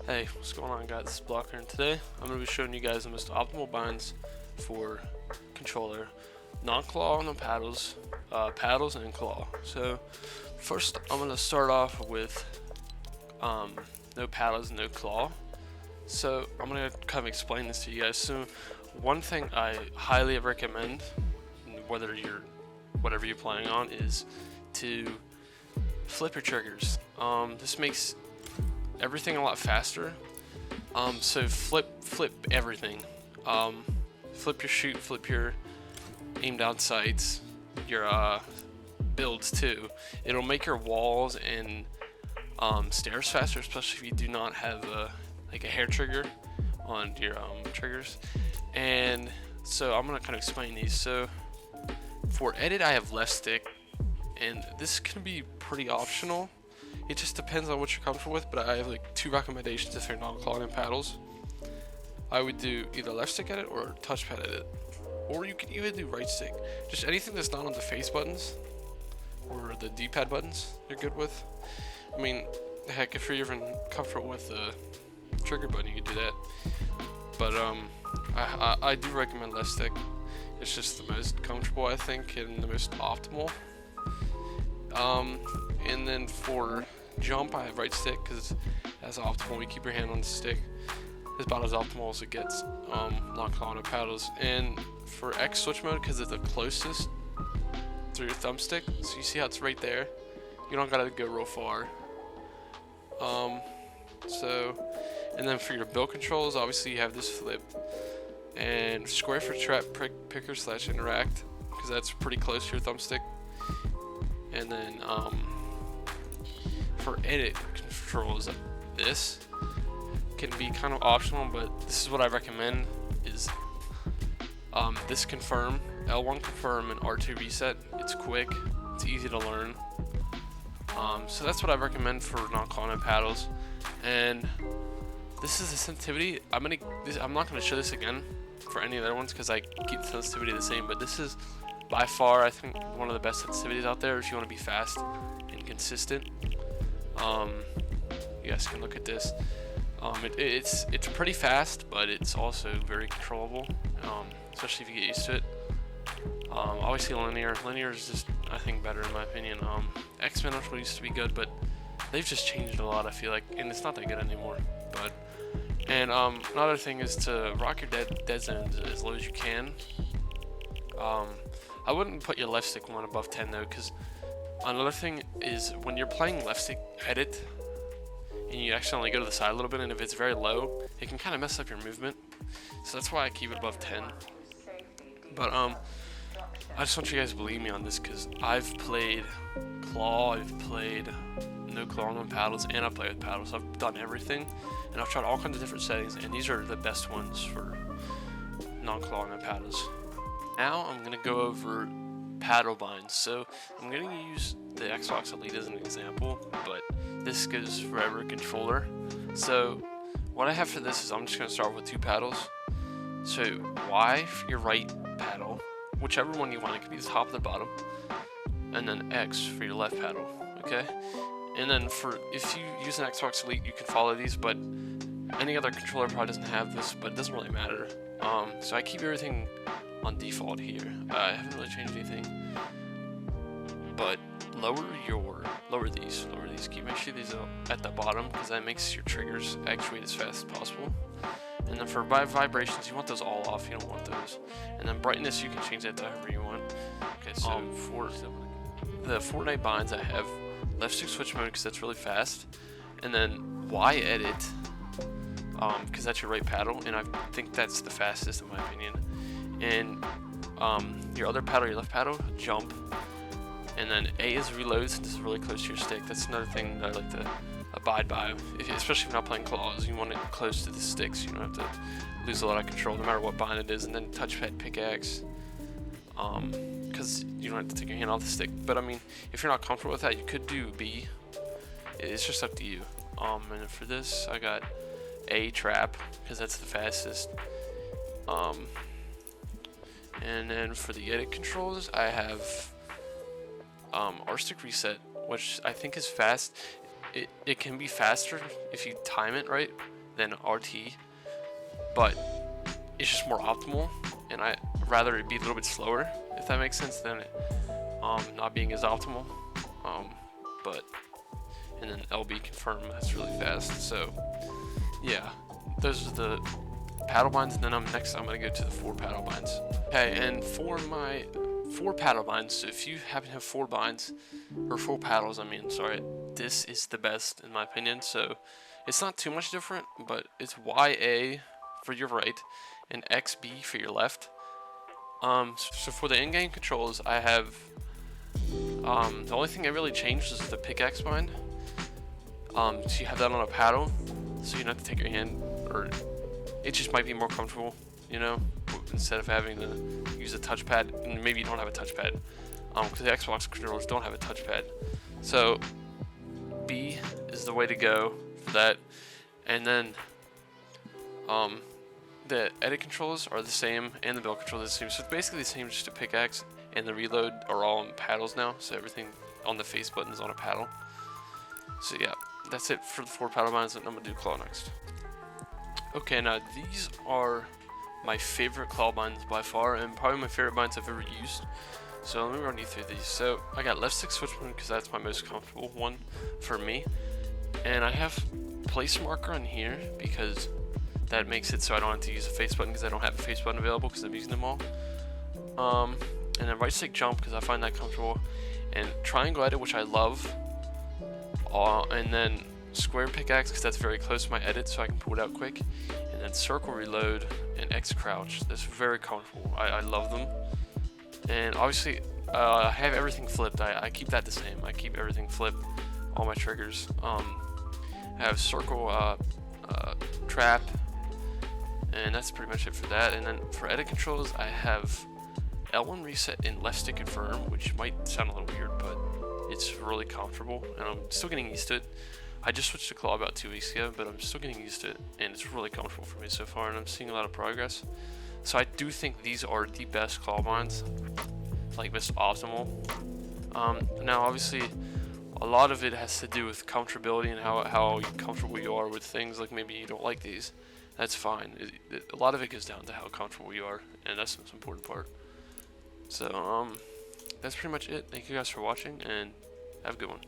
Hey, what's going on guys? This is Blocker, and today I'm going to be showing you guys the most optimal binds for controller. Non-claw, no paddles, paddles and claw. So first I'm going to start off with no paddles, no claw. So I'm going to kind of explain this to you guys. So one thing I highly recommend, whatever you're playing on, is to flip your triggers. This makes everything a lot faster. So flip everything. Flip your shoot, flip your aim down sights, your builds too. It'll make your walls and stairs faster, especially if you do not have like a hair trigger on your triggers. And so I'm gonna kind of explain these. So for edit, I have left stick, and this can be pretty optional. It just depends on what you're comfortable with, but I have like two recommendations if you're not clawing paddles. I would do either left stick edit or touchpad edit, or you can even do right stick. Just anything that's not on the face buttons or the D-pad buttons you're good with. I mean, heck, if you're even comfortable with the trigger button, you can do that. But I do recommend left stick. It's just the most comfortable, I think, and the most optimal. And then for jump, I have right stick because that's optimal. You keep your hand on the stick. It's about as optimal as it gets. Not clawing no paddles. And for X switch mode, because it's the closest through your thumbstick, so you see how it's right there. You don't gotta go real far. And then for your build controls, obviously you have this flip and square for trap picker / interact, because that's pretty close to your thumbstick. And then for edit controls, this can be kind of optional, but this is what I recommend: is this confirm, L1 confirm, and R2 reset. It's quick, it's easy to learn. So that's what I recommend for non-clawing paddles. And this is the sensitivity. I'm not gonna show this again for any other ones because I keep the sensitivity the same, but this is by far, I think, one of the best sensitivities out there if you want to be fast and consistent. You guys can look at this. It's pretty fast, but it's also very controllable, especially if you get used to it. Obviously linear is just, I think, better in my opinion. X-Men used to be good, but they've just changed a lot, I feel like, and it's not that good anymore. And another thing is to rock your dead zones as low as you can. I wouldn't put your left stick one above 10 though, because another thing is when you're playing left stick edit and you accidentally go to the side a little bit, and if it's very low, it can kind of mess up your movement. So that's why I keep it above 10. But I just want you guys to believe me on this, because I've played claw, I've played no claw, no paddles, and I've played with paddles. I've done everything, and I've tried all kinds of different settings, and these are the best ones for non-claw, no paddles. Now I'm going to go over paddle binds. So I'm going to use the Xbox Elite as an example, but this goes for every controller. So what I have for this is I'm just going to start with two paddles. So Y for your right paddle, whichever one you want. It could be the top or the bottom, and then X for your left paddle. Okay, and then if you use an Xbox Elite, you can follow these, but any other controller probably doesn't have this, but it doesn't really matter. So I keep everything on default here. I haven't really changed anything, but lower these. Make sure these are at the bottom, because that makes your triggers actuate as fast as possible. And then for vibrations, you want those all off. You don't want those. And then brightness, you can change that to however you want. Okay, so for the Fortnite binds, I have left stick switch mode because that's really fast, and then Y edit, because that's your right paddle, and I think that's the fastest in my opinion. And your other paddle, your left paddle, jump, and then A is reload, since it's really close to your stick. That's another thing that I like to abide by, especially if you're not playing claws. You want it close to the sticks, you don't have to lose a lot of control no matter what bind it is. And then touchpad pickaxe, because you don't have to take your hand off the stick. But I mean, if you're not comfortable with that, you could do B. It's just up to you. And for this, I got A trap, because that's the fastest. And then for the edit controls, I have R stick reset, which I think is fast. it can be faster if you time it right than RT, but it's just more optimal, and I rather it be a little bit slower, if that makes sense, than it not being as optimal. But and then LB confirm, that's really fast. So yeah, those are the paddle binds, and then I'm gonna go to the 4 paddle binds. Okay, and for my 4 paddle binds, so if you happen to have 4 binds, or 4 paddles, I mean, sorry, this is the best in my opinion. So it's not too much different, but it's YA for your right and XB for your left. So for the in-game controls, I have the only thing I really changed is the pickaxe bind. So you have that on a paddle, so you don't have to take your hand, or it just might be more comfortable, you know, instead of having to use a touchpad. And maybe you don't have a touchpad, because the Xbox controllers don't have a touchpad. So B is the way to go for that. And then the edit controls are the same, and the belt controls are the same. So it's basically the same, just a pickaxe, and the reload are all on paddles now. So everything on the face button is on a paddle. So yeah, that's it for the 4 paddle binds, and I'm gonna do claw next. Okay, now these are my favorite claw binds by far, and probably my favorite binds I've ever used. So let me run you through these. So I got left stick switchman because that's my most comfortable one for me, and I have place marker on here because that makes it so I don't have to use a face button, because I don't have a face button available because I'm using them all. And then right stick jump because I find that comfortable, and triangle edit, which I love, and then square pickaxe because that's very close to my edit, so I can pull it out quick, and then circle reload and X crouch. That's very comfortable. I love them. And obviously I have everything flipped. I keep that the same. I keep everything flipped, all my triggers. I have circle trap, and that's pretty much it for that. And then for edit controls, I have L1 reset and left stick confirm, which might sound a little weird, but it's really comfortable, and I'm still getting used to it. I just switched to claw about 2 weeks ago, but I'm still getting used to it, and it's really comfortable for me so far, and I'm seeing a lot of progress. So I do think these are the best claw binds, like most optimal. Now obviously a lot of it has to do with comfortability and how comfortable you are with things. Like maybe you don't like these, that's fine. A lot of it goes down to how comfortable you are, and that's the most important part. So that's pretty much it. Thank you guys for watching, and have a good one.